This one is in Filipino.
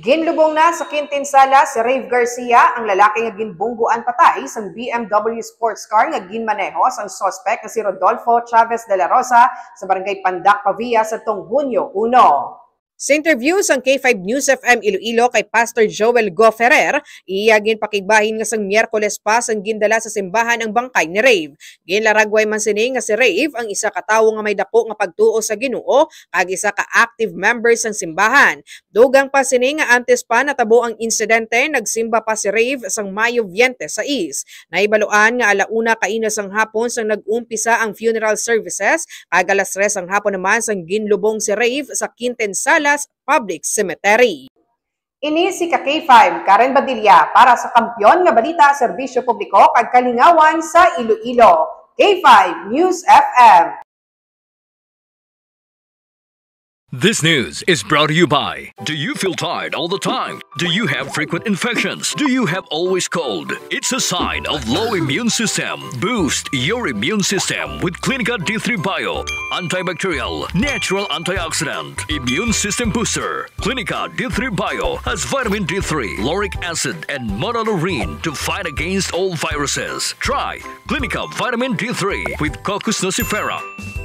Ginlubong na sa Quintinsala si Rave Garcia, ang lalaki nga ginbungguan patay sa BMW sports car nga ginmaneho sang suspect na si Rodolfo Chavez de la Rosa sa barangay Pandak, Pavia sa Hunyo 1. Sa interview sang K5 News FM Iloilo kay Pastor Joel Go Ferrer, iyagin pakigbahin nga sang Miyerkules pa sang gindala sa simbahan ang bangkay ni Rave. Ginlaragway man sini nga si Rave ang isa ka tawo nga may dako nga pagtuo sa Ginoo kag isa ka active member sang simbahan. Dugang pa sini nga antes pa natabo ang insidente, nagsimba pa si Rave sang Mayo 26. Naibaluan nga alauna kaina sang hapon sang nag-umpisa ang funeral services, kag alas 3 ang hapon naman sang ginlubong si Rave sa Quintinsala Public Cemetery. Ini si K5 Karen Badilla para sa Kampiyon nga Balita, Serbisyo Publiko kag Kalingawan sa Iloilo. K5 News FM. This news is brought to you by, do you feel tired all the time? Do you have frequent infections? Do you have always cold? It's a sign of low immune system. Boost your immune system with Clinica D3 Bio, antibacterial, natural antioxidant, immune system booster. Clinica D3 Bio has vitamin D3, lauric acid, and monolurine to fight against all viruses. Try Clinica Vitamin D3 with Coccus nocifera.